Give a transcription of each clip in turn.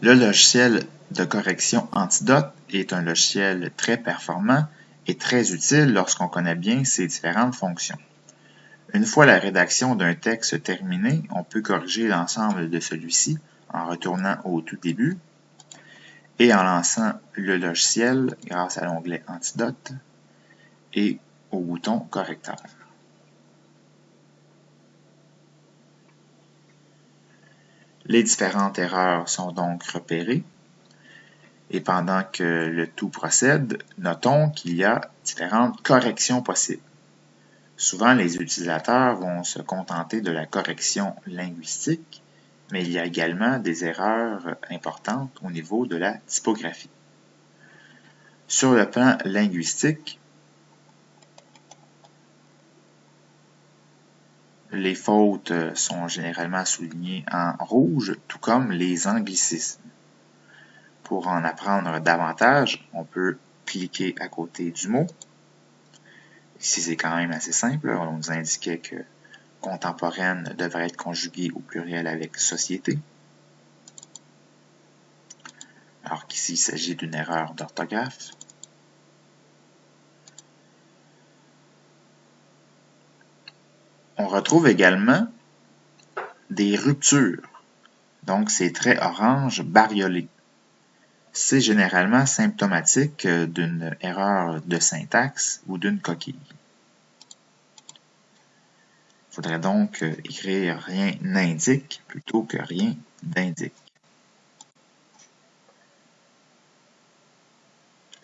Le logiciel de correction Antidote est un logiciel très performant et très utile lorsqu'on connaît bien ses différentes fonctions. Une fois la rédaction d'un texte terminée, on peut corriger l'ensemble de celui-ci en retournant au tout début et en lançant le logiciel grâce à l'onglet Antidote et au bouton correcteur. Les différentes erreurs sont donc repérées et pendant que le tout procède, notons qu'il y a différentes corrections possibles. Souvent, les utilisateurs vont se contenter de la correction linguistique, mais il y a également des erreurs importantes au niveau de la typographie. Sur le plan linguistique, les fautes sont généralement soulignées en rouge, tout comme les anglicismes. Pour en apprendre davantage, on peut cliquer à côté du mot. Ici, c'est quand même assez simple. On nous indiquait que contemporaine devrait être conjuguée au pluriel avec société. Alors qu'ici, il s'agit d'une erreur d'orthographe. On retrouve également des ruptures. Donc, ces traits orange bariolés. C'est généralement symptomatique d'une erreur de syntaxe ou d'une coquille. Il faudrait donc écrire rien n'indique plutôt que rien d'indique.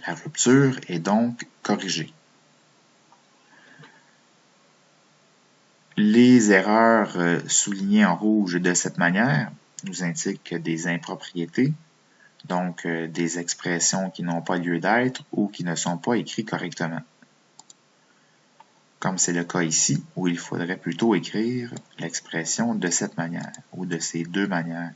La rupture est donc corrigée. Les erreurs soulignées en rouge de cette manière nous indiquent des impropriétés, donc des expressions qui n'ont pas lieu d'être ou qui ne sont pas écrites correctement. Comme c'est le cas ici, où il faudrait plutôt écrire l'expression de cette manière ou de ces deux manières.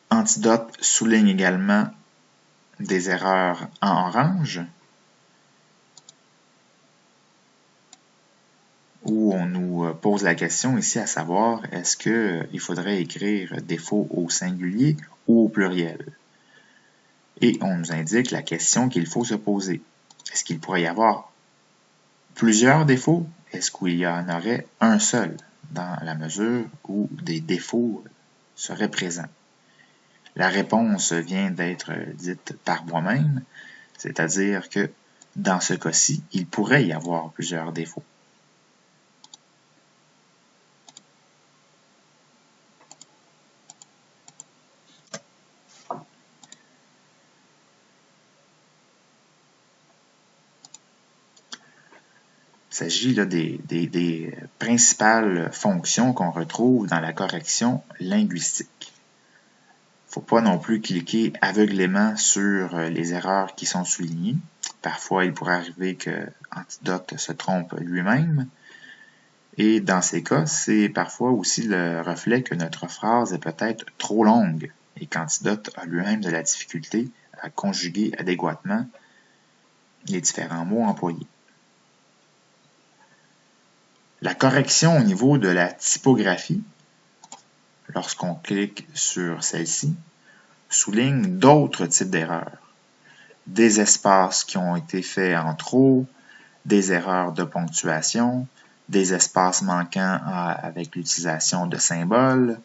Antidote souligne également des erreurs en orange, où on nous pose la question ici à savoir est-ce qu'il faudrait écrire défaut au singulier ou au pluriel. Et on nous indique la question qu'il faut se poser. Est-ce qu'il pourrait y avoir plusieurs défauts? Est-ce qu'il y en aurait un seul dans la mesure où des défauts seraient présents? La réponse vient d'être dite par moi-même, c'est-à-dire que dans ce cas-ci, il pourrait y avoir plusieurs défauts. Il s'agit là des principales fonctions qu'on retrouve dans la correction linguistique. Il ne faut pas non plus cliquer aveuglément sur les erreurs qui sont soulignées. Parfois, il pourrait arriver que Antidote se trompe lui-même. Et dans ces cas, c'est parfois aussi le reflet que notre phrase est peut-être trop longue et qu'Antidote a lui-même de la difficulté à conjuguer adéquatement les différents mots employés. La correction au niveau de la typographie, lorsqu'on clique sur celle-ci, souligne d'autres types d'erreurs. Des espaces qui ont été faits en trop, des erreurs de ponctuation, des espaces manquants avec l'utilisation de symboles,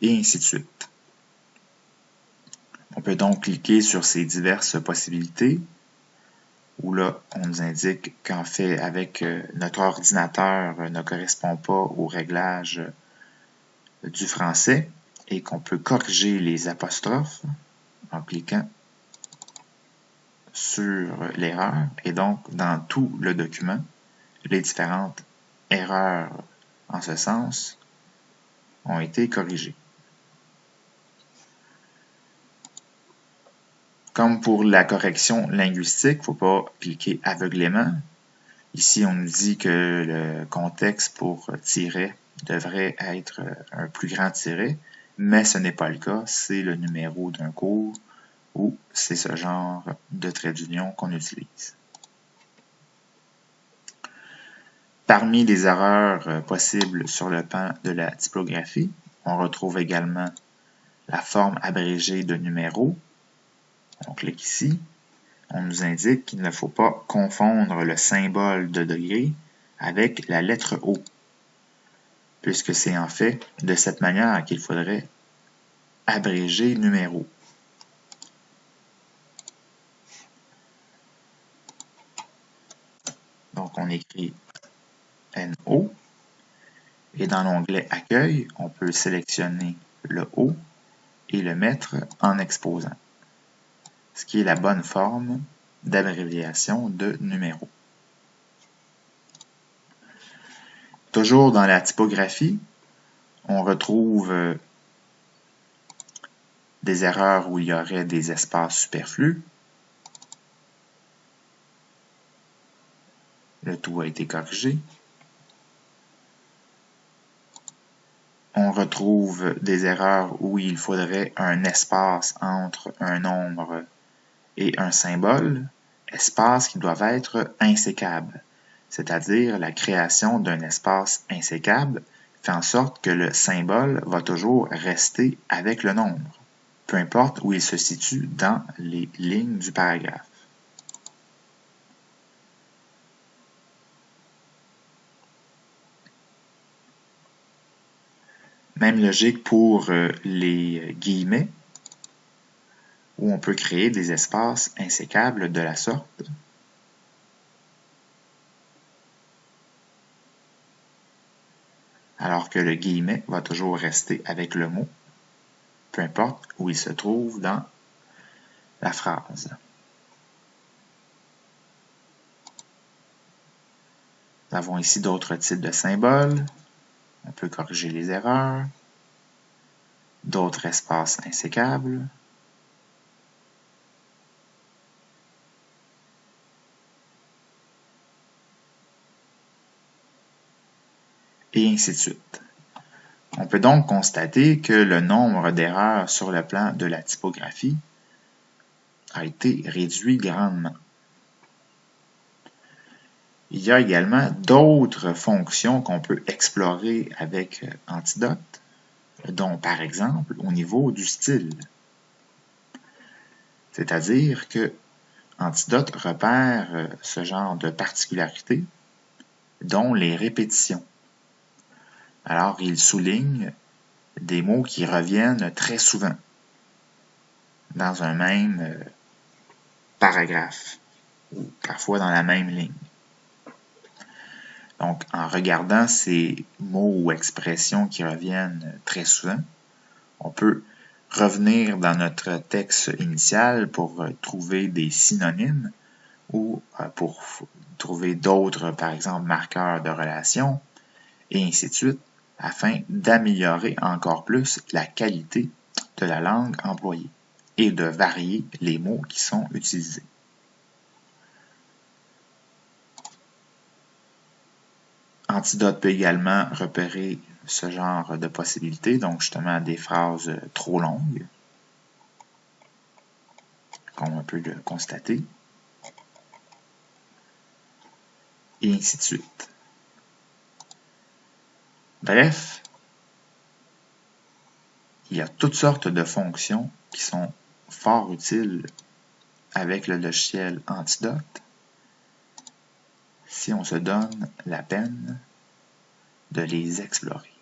et ainsi de suite. On peut donc cliquer sur ces diverses possibilités, où là, on nous indique qu'en fait, avec notre ordinateur ne correspond pas au réglage du français et qu'on peut corriger les apostrophes en cliquant sur l'erreur et donc dans tout le document, les différentes erreurs en ce sens ont été corrigées. Comme pour la correction linguistique, il ne faut pas cliquer aveuglément. Ici, on nous dit que le contexte pour tiret devrait être un plus grand tiret, mais ce n'est pas le cas. C'est le numéro d'un cours ou c'est ce genre de trait d'union qu'on utilise. Parmi les erreurs possibles sur le plan de la typographie, on retrouve également la forme abrégée de numéros. On clique ici. On nous indique qu'il ne faut pas confondre le symbole de degré avec la lettre O, puisque c'est en fait de cette manière qu'il faudrait abréger numéro. Donc on écrit NO et dans l'onglet Accueil, on peut sélectionner le O et le mettre en exposant, ce qui est la bonne forme d'abréviation de numéro. Toujours dans la typographie, on retrouve des erreurs où il y aurait des espaces superflus. Le tout a été corrigé. On retrouve des erreurs où il faudrait un espace entre un nombre et un symbole, espace qui doivent être insécables, c'est-à-dire la création d'un espace insécable fait en sorte que le symbole va toujours rester avec le nombre, peu importe où il se situe dans les lignes du paragraphe. Même logique pour les guillemets, où on peut créer des espaces insécables de la sorte. Alors que le guillemet va toujours rester avec le mot, peu importe où il se trouve dans la phrase. Nous avons ici d'autres types de symboles. On peut corriger les erreurs. D'autres espaces insécables. Et ainsi de suite. On peut donc constater que le nombre d'erreurs sur le plan de la typographie a été réduit grandement. Il y a également d'autres fonctions qu'on peut explorer avec Antidote, dont par exemple au niveau du style. C'est-à-dire que Antidote repère ce genre de particularités, dont les répétitions. Alors, il souligne des mots qui reviennent très souvent dans un même paragraphe, ou parfois dans la même ligne. Donc, en regardant ces mots ou expressions qui reviennent très souvent, on peut revenir dans notre texte initial pour trouver des synonymes ou pour trouver d'autres, par exemple, marqueurs de relation, et ainsi de suite, afin d'améliorer encore plus la qualité de la langue employée et de varier les mots qui sont utilisés. Antidote peut également repérer ce genre de possibilités, donc justement des phrases trop longues, comme on peut le constater, et ainsi de suite. Bref, il y a toutes sortes de fonctions qui sont fort utiles avec le logiciel Antidote si on se donne la peine de les explorer.